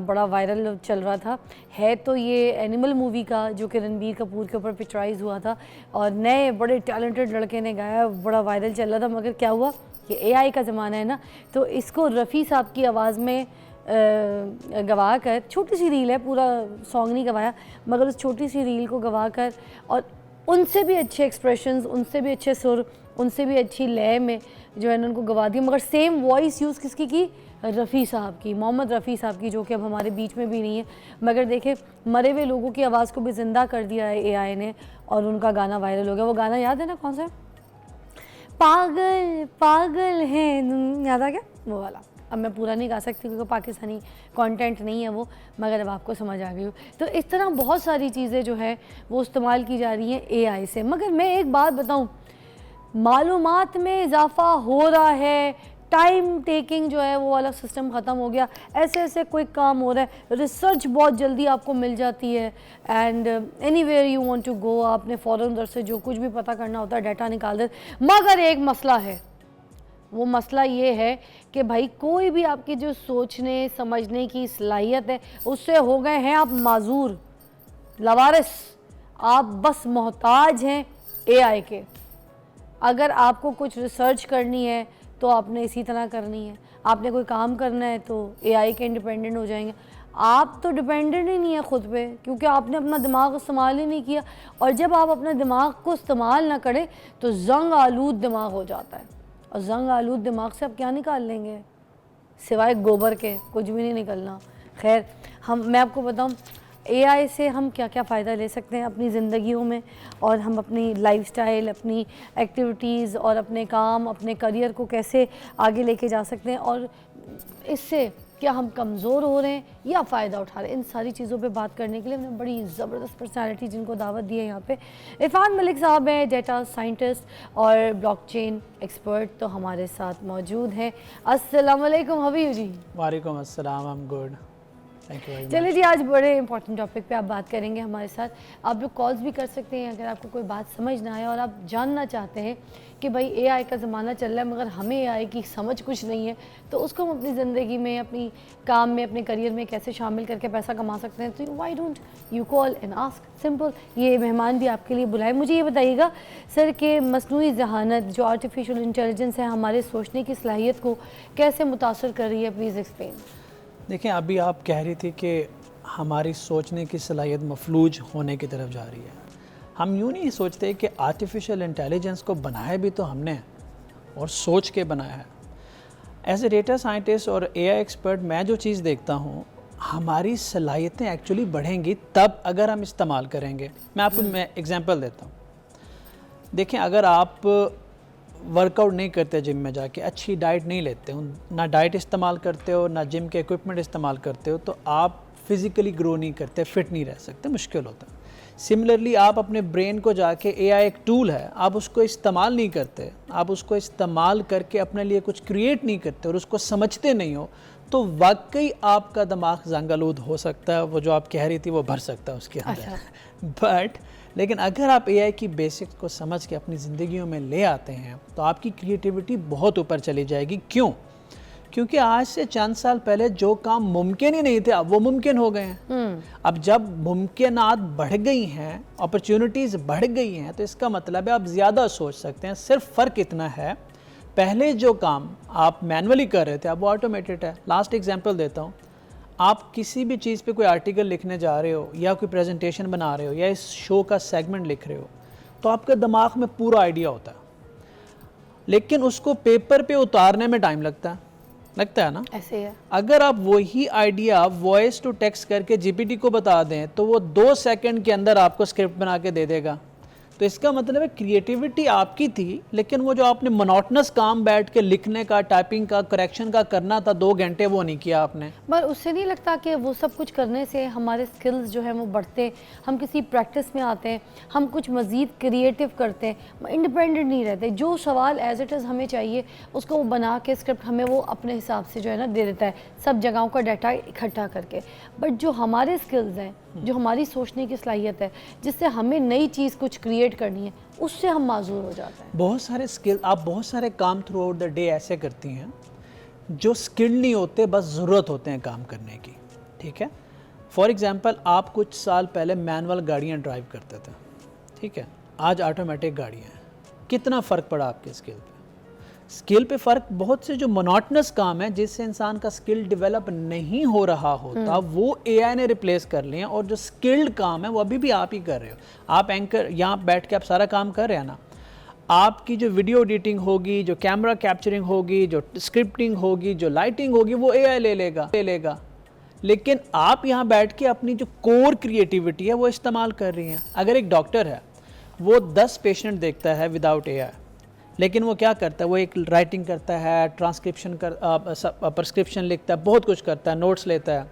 بڑا وائرل چل رہا تھا. ہے تو یہ اینیمل مووی کا جو کہ رنبیر کپور کے اوپر پکچرائز ہوا تھا اور نئے بڑے ٹیلنٹڈ لڑکے نے گایا, بڑا وائرل چل رہا تھا. مگر کیا ہوا, یہ اے آئی کا زمانہ ہے نا, تو اس کو رفیع صاحب کی آواز میں گوا کر, چھوٹی سی ریل ہے, پورا سانگ نہیں گوایا, مگر اس چھوٹی سی ریل کو گوا کر اور ان سے بھی اچھے ایکسپریشنز, ان سے بھی اچھے سر, ان سے بھی اچھی لے میں جو ہے ان کو گوا دی. مگر سیم وائس یوز کس کی رفیع صاحب کی, محمد رفیع صاحب کی, جو کہ اب ہمارے بیچ میں بھی نہیں ہے. مگر دیکھیں مرے ہوئے لوگوں کی آواز کو بھی زندہ کر دیا ہے اے آئی نے اور ان کا گانا وائرل ہو گیا. وہ گانا یاد ہے نا کون سا, پاگل پاگل ہے, یاد آ گیا وہ والا. اب میں پورا نہیں گا سکتی کیونکہ پاکستانی کانٹینٹ نہیں ہے وہ, مگر اب آپ کو سمجھ آ گئی ہو. تو اس طرح بہت ساری چیزیں جو ہے وہ استعمال کی جا رہی ہیں اے آئی سے. مگر میں ایک بات بتاؤں, معلومات میں اضافہ ہو رہا ہے, ٹائم ٹیکنگ جو ہے وہ والا سسٹم ختم ہو گیا, ایسے ایسے کوئی کام ہو رہا ہے, ریسرچ بہت جلدی آپ کو مل جاتی ہے, and anywhere you want to go, آپ نے فوراً ادھر سے جو کچھ بھی پتہ کرنا ہوتا ہے ڈیٹا نکال دے. مگر ایک مسئلہ ہے, وہ مسئلہ یہ ہے کہ بھائی کوئی بھی آپ کی جو سوچنے سمجھنے کی صلاحیت ہے اس سے ہو گئے ہیں آپ معذور, لاوارث, آپ بس محتاج ہیں اے آئی کے. اگر آپ کو کچھ ریسرچ کرنی ہے تو آپ نے اسی طرح کرنی ہے, آپ نے کوئی کام کرنا ہے تو اے آئی کے انڈیپینڈنٹ ہو جائیں گے. آپ تو ڈیپینڈنٹ ہی نہیں ہے خود پہ, کیونکہ آپ نے اپنا دماغ استعمال ہی نہیں کیا. اور جب آپ اپنے دماغ کو استعمال نہ کریں تو زنگ آلود دماغ ہو جاتا ہے, اور زنگ آلود دماغ سے آپ کیا نکال لیں گے سوائے گوبر کے, کچھ بھی نہیں نکلنا. خیر, میں آپ کو بتاؤں اے آئی سے ہم کیا کیا فائدہ لے سکتے ہیں اپنی زندگیوں میں, اور ہم اپنی لائف سٹائل, اپنی ایکٹیویٹیز اور اپنے کام, اپنے کریئر کو کیسے آگے لے کے جا سکتے ہیں, اور اس سے کیا ہم کمزور ہو رہے ہیں یا فائدہ اٹھا رہے ہیں. ان ساری چیزوں پہ بات کرنے کے لیے ہم نے بڑی زبردست پرسنالٹی جن کو دعوت دی ہے یہاں پہ. عرفان ملک صاحب ہیں, ڈیٹا سائنٹسٹ اور بلاک چین ایکسپرٹ, تو ہمارے ساتھ موجود ہیں. السلام علیکم حبیب جی. وعلیکم السلام, I'm good. چلے جی, آج بڑے امپورٹنٹ ٹاپک پہ آپ بات کریں گے ہمارے ساتھ. آپ لوگ کالز بھی کر سکتے ہیں اگر آپ کو کوئی بات سمجھ نہ آئے اور آپ جاننا چاہتے ہیں کہ بھائی اے آئی کا زمانہ چل رہا ہے مگر ہمیں اے آئی کی سمجھ کچھ نہیں ہے, تو اس کو ہم اپنی زندگی میں, اپنی کام میں, اپنے کریئر میں کیسے شامل کر کے پیسہ کما سکتے ہیں. تو why don't you call and ask, simple. یہ مہمان بھی آپ کے لیے بلائے. مجھے یہ بتائیے گا سر کہ مصنوعی ذہانت جو آرٹیفیشل انٹیلیجنس ہے ہمارے سوچنے کی صلاحیت کو کیسے متاثر کر رہی ہے, پلیز ایکسپلین. دیکھیں, ابھی آپ کہہ رہی تھی کہ ہماری سوچنے کی صلاحیت مفلوج ہونے کی طرف جا رہی ہے. ہم یوں نہیں سوچتے کہ آرٹیفیشل انٹیلیجنس کو بنایا بھی تو ہم نے اور سوچ کے بنایا ہے. ایز اے ڈیٹا سائنٹسٹ اور اے آئی ایکسپرٹ میں جو چیز دیکھتا ہوں, ہماری صلاحیتیں ایکچولی بڑھیں گی تب اگر ہم استعمال کریں گے. میں آپ کو ایگزامپل دیتا ہوں. دیکھیں, اگر آپ ورک آؤٹ نہیں کرتے جم میں جا کے, اچھی ڈائٹ نہیں لیتے ہو, نہ ڈائٹ استعمال کرتے ہو, نہ جم کے ایکوپمنٹ استعمال کرتے ہو, تو آپ فزیکلی گرو نہیں کرتے, فٹ نہیں رہ سکتے, مشکل ہوتا ہے. سملرلی آپ اپنے برین کو جا کے, اے آئی ایک ٹول ہے, آپ اس کو استعمال نہیں کرتے, آپ اس کو استعمال کر کے اپنے لیے کچھ کریٹ نہیں کرتے اور اس کو سمجھتے نہیں ہو, تو واقعی آپ کا دماغ زنگ آلود ہو سکتا ہے. وہ جو آپ کہہ رہی تھی وہ بھر سکتا ہے اس کے اندر. لیکن اگر آپ اے آئی کی بیسکس کو سمجھ کے اپنی زندگیوں میں لے آتے ہیں تو آپ کی کریٹیوٹی بہت اوپر چلی جائے گی. کیوں؟ کیونکہ آج سے چند سال پہلے جو کام ممکن ہی نہیں تھے اب وہ ممکن ہو گئے ہیں. اب جب ممکنات بڑھ گئی ہیں, اپرچونٹیز بڑھ گئی ہیں, تو اس کا مطلب ہے آپ زیادہ سوچ سکتے ہیں. صرف فرق اتنا ہے, پہلے جو کام آپ مینولی کر رہے تھے اب وہ آٹومیٹڈ ہے. لاسٹ ایگزامپل دیتا ہوں. آپ کسی بھی چیز پہ کوئی آرٹیکل لکھنے جا رہے ہو یا کوئی پریزنٹیشن بنا رہے ہو یا اس شو کا سیگمنٹ لکھ رہے ہو, تو آپ کے دماغ میں پورا آئیڈیا ہوتا ہے, لیکن اس کو پیپر پہ اتارنے میں ٹائم لگتا ہے نا. ایسے ہے. اگر آپ وہی آئیڈیا وائس ٹو ٹیکسٹ کر کے جی پی ٹی کو بتا دیں تو وہ 2 سیکنڈ کے اندر آپ کو اسکرپٹ بنا کے دے دے گا. تو اس کا مطلب ہے کریٹیوٹی آپ کی تھی, لیکن وہ جو آپ نے منوٹنس کام بیٹھ کے لکھنے کا, ٹائپنگ کا, کریکشن کا کرنا تھا 2 گھنٹے, وہ نہیں کیا آپ نے. مگر اس سے نہیں لگتا کہ وہ سب کچھ کرنے سے ہمارے سکلز جو ہیں وہ بڑھتے, ہم کسی پریکٹس میں آتے ہیں, ہم کچھ مزید کریٹیو کرتے ہیں, انڈیپینڈنٹ نہیں رہتے. جو سوال ایز اٹ از ہمیں چاہیے اس کو وہ بنا کے اسکرپٹ ہمیں وہ اپنے حساب سے جو ہے نا دے دیتا ہے, سب جگہوں کا ڈیٹا اکٹھا کر کے. بٹ جو ہمارے سکلز ہیں, جو ہماری سوچنے کی صلاحیت ہے, جس سے ہمیں نئی چیز کچھ کریٹ کرنی ہے, اس سے ہم معذور ہو جاتے ہیں. بہت سارے اسکل, آپ بہت سارے کام تھرو آؤٹ دا ڈے ایسے کرتی ہیں جو اسکل نہیں ہوتے, بس ضرورت ہوتے ہیں کام کرنے کی. ٹھیک ہے. فار ایگزامپل آپ کچھ سال پہلے مینول گاڑیاں ڈرائیو کرتے تھے, ٹھیک ہے, آج آٹومیٹک گاڑیاں ہیں. کتنا فرق پڑا آپ کے اسکل پہ؟ اسکل پہ فرق بہت سے جو مونوٹنس کام ہے جس سے انسان کا اسکل ڈیولپ نہیں ہو رہا ہوتا وہ اے آئی نے ریپلیس کر لیا, اور جو اسکلڈ کام ہے وہ ابھی بھی آپ ہی کر رہے ہو. آپ اینکر یہاں بیٹھ کے آپ سارا کام کر رہے ہیں نا, آپ کی جو ویڈیو ایڈیٹنگ ہوگی, جو کیمرہ کیپچرنگ ہوگی, جو اسکرپٹنگ ہوگی, جو لائٹنگ ہوگی, وہ اے آئی لے لے گا. لیکن آپ یہاں بیٹھ کے اپنی جو کور کریٹیوٹی ہے وہ استعمال کر رہی ہیں. اگر ایک ڈاکٹر ہے وہ 10 پیشنٹ دیکھتا ہے وداؤٹ اے آئی, لیکن وہ کیا کرتا ہے, وہ ایک رائٹنگ کرتا ہے, ٹرانسکرپشن پرسکرپشن لکھتا ہے, بہت کچھ کرتا ہے, نوٹس لیتا ہے,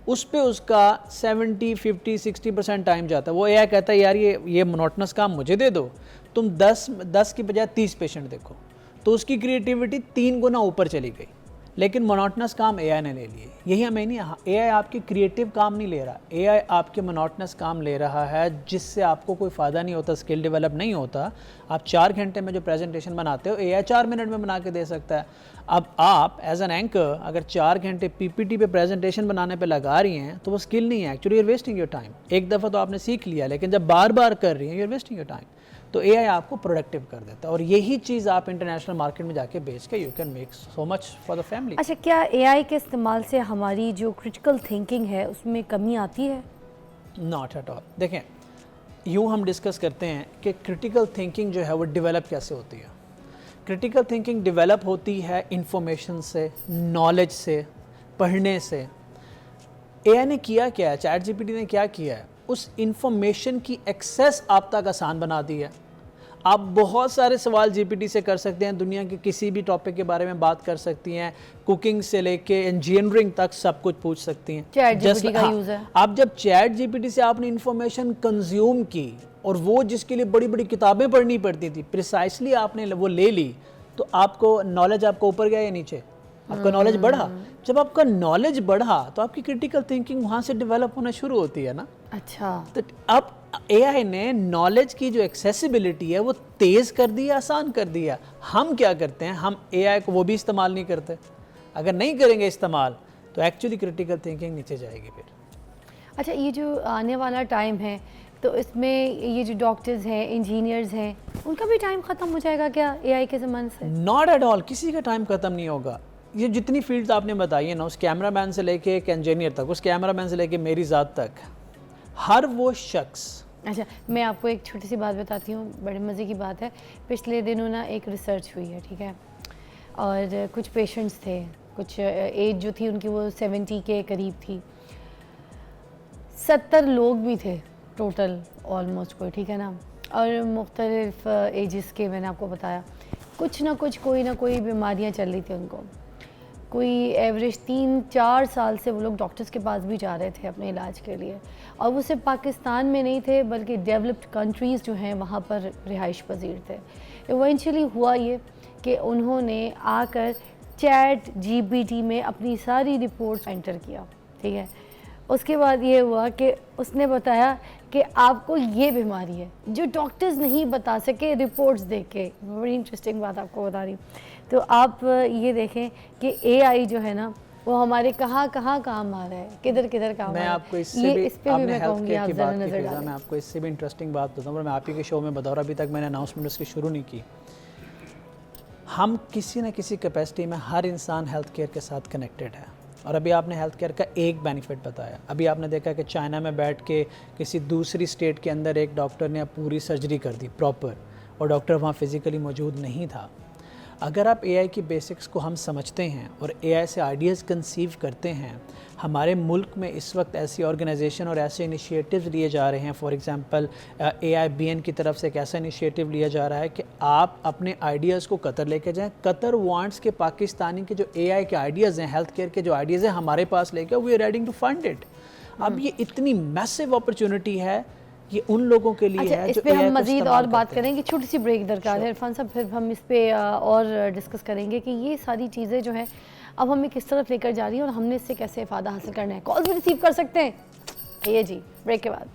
اس پہ اس کا 70, 50, 60% ٹائم جاتا ہے. وہ اے آئی کہتا ہے یار یہ مونوٹنس کام مجھے دے دو, تم 10 کی بجائے 30 پیشنٹ دیکھو. تو اس کی کریٹیوٹی 3 گنا اوپر چلی گئی, لیکن مونوٹنس کام اے آئی نے لے لیے. یہی ہمیں نہیں, اے آئی آپ کی کریٹیو کام نہیں لے رہا, اے آئی آپ کے مونوٹنس کام لے رہا ہے جس سے آپ کو کوئی فائدہ نہیں ہوتا, اسکل ڈیولپ نہیں ہوتا. آپ 4 گھنٹے میں جو پریزنٹیشن بناتے ہو اے آئی 4 منٹ میں بنا کے دے سکتا ہے. اب آپ ایز این اینکر اگر 4 گھنٹے پی پی ٹی پہ پریزنٹیشن بنانے پہ لگا رہی ہیں تو وہ اسکل نہیں ہے, actually you are wasting your time. ایک دفعہ تو آپ نے سیکھ لیا, لیکن جب بار بار کر رہی ہیں you are wasting your time. تو اے آئی آپ کو پروڈکٹیو کر دیتا ہے, اور یہی چیز آپ انٹرنیشنل مارکیٹ میں جا کے بیچ کے you can make so much for the family. اچھا, کیا اے آئی کے استعمال سے ہماری جو کرٹیکل تھنکنگ ہے اس میں کمی آتی ہے؟ Not at all. دیکھیں, یوں ہم ڈسکس کرتے ہیں کہ کرٹیکل تھنکنگ جو ہے وہ ڈیولپ کیسے ہوتی ہے. کرٹیکل تھنکنگ ڈیولپ ہوتی ہے انفارمیشن سے, نالج سے, پڑھنے سے. اے آئی نے کیا کیا ہے, چیٹ جی پی ٹی نے کیا کیا ہے, اس انفارمیشن کی ایکسیس آپ تک آسان بنا دی ہے. آپ بہت سارے سوال جی پی ٹی سے کر سکتے ہیں, دنیا کے کسی بھی ٹاپک کے بارے میں بات کر سکتی ہیں, کوکنگ سے لے کے انجینئرنگ تک سب کچھ پوچھ سکتی ہیں. چیٹ جی پی ٹی کا یوز ہے. آپ جب چیٹ جی پی ٹی سے آپ نے انفارمیشن کنزیوم کی, اور وہ جس کے لیے بڑی بڑی کتابیں پڑھنی پڑتی تھی, پریسائسلی آپ نے وہ لے لی, تو آپ کو نالج آپ کو اوپر گیا یا نیچے؟ آپ کا نالج بڑھا. جب آپ کا نالج بڑھا تو آپ کی کرٹیکل تھنکنگ وہاں سے ڈیولپ ہونا شروع ہوتی ہے نا. اچھا, تو اب اے آئی نے نالج کی جو ایکسیسیبلٹی ہے وہ تیز کر دی ہے, آسان کر دی ہے. ہم کیا کرتے ہیں, ہم اے آئی کو وہ بھی استعمال نہیں کرتے. اگر نہیں کریں گے استعمال تو ایکچولی کرٹیکل تھنکنگ نیچے جائے گی پھر. اچھا, یہ جو آنے والا ٹائم ہے تو اس میں یہ جو ڈاکٹرز ہیں, انجینئرز ہیں, ان کا بھی ٹائم ختم ہو جائے گا کیا اے آئی کے زمانے سے؟ ناٹ ایٹ آل, کسی کا ٹائم ختم نہیں ہوگا. یہ جتنی فیلڈز آپ نے بتائی ہیں نا, اس کیمرہ مین سے لے کے ایک انجینئر تک, اس کیمرہ مین سے لے کے میری ذات تک, ہر وہ شخص. اچھا, میں آپ کو ایک چھوٹی سی بات بتاتی ہوں, بڑے مزے کی بات ہے. پچھلے دنوں نا ایک ریسرچ ہوئی ہے, ٹھیک ہے, اور کچھ پیشنٹس تھے, کچھ ایج جو تھی ان کی وہ 70 کے قریب تھی. 70 لوگ بھی تھے ٹوٹل آلموسٹ کوئی, ٹھیک ہے نا, اور مختلف ایجز کے. میں نے آپ کو بتایا کچھ نہ کچھ کوئی نہ کوئی بیماریاں چل رہی تھیں ان کو. کوئی ایوریج 3-4 سال سے وہ لوگ ڈاکٹرز کے پاس بھی جا رہے تھے اپنے علاج کے لیے, اور وہ صرف پاکستان میں نہیں تھے بلکہ ڈیولپڈ کنٹریز جو ہیں وہاں پر رہائش پذیر تھے. ایونچولی ہوا یہ کہ انہوں نے آ کر چیٹ جی پی ٹی میں اپنی ساری رپورٹس انٹر کیا, ٹھیک ہے. اس کے بعد یہ ہوا کہ اس نے بتایا کہ آپ کو یہ بیماری ہے جو ڈاکٹرز نہیں بتا سکے رپورٹس دیکھ کے. بڑی انٹرسٹنگ بات آپ کو بتا رہی ہوں. تو آپ یہ دیکھیں کہ اے آئی جو ہے نا وہ ہمارے کہاں کہاں کام آ رہا ہے, کدھر کدھر کام آ رہا ہے. میں آپ کو اس سے بھی, اس پہ بھی میں کہوں گی آپ ذرا نظر ڈالیں. میں آپ کو اس سے بھی انٹرسٹنگ بات بتاؤں, اور میں آپ ہی کے شو میں بتا رہا, ابھی تک میں نے اناؤنسمنٹ اس کی شروع نہیں کی. ہم کسی نہ کسی کیپیسٹی میں ہر انسان ہیلتھ کیئر کے ساتھ کنیکٹڈ ہے, اور ابھی آپ نے ہیلتھ کیئر کا ایک بینیفٹ بتایا. ابھی آپ نے دیکھا کہ چائنا میں بیٹھ کے کسی دوسری اسٹیٹ کے اندر ایک ڈاکٹر نے پوری سرجری کر دی پراپر, اور ڈاکٹر وہاں فزیکلی موجود نہیں تھا. اگر آپ اے آئی کی بیسکس کو ہم سمجھتے ہیں اور اے آئی سے آئیڈیاز کنسیو کرتے ہیں, ہمارے ملک میں اس وقت ایسی آرگنائزیشن اور ایسے انیشیٹیوز لیے جا رہے ہیں. For example A I B N کی طرف سے ایک ایسا انیشیٹیو لیا جا رہا ہے کہ آپ اپنے آئیڈیاز کو قطر لے کے جائیں. قطر وانٹس کے پاکستانی کے جو اے آئی کے آئیڈیاز ہیں, ہیلتھ کیئر کے جو آئیڈیاز ہیں, ہمارے پاس لے کے, we are ready to fund it. اب یہ اتنی میسو اپرچونٹی ہے, یہ ان لوگوں کے لیے ہے اس پہ ہم مزید اور بات کریں گے. چھوٹی سی بریک درکار ہے عرفان صاحب, پھر ہم اس پہ اور ڈسکس کریں گے کہ یہ ساری چیزیں جو ہیں اب ہمیں کس طرف لے کر جا رہی ہیں اور ہم نے اس سے کیسے افادہ حاصل کرنا ہے. کالز بھی ریسیو کر سکتے ہیں. یہ جی بریک کے بعد.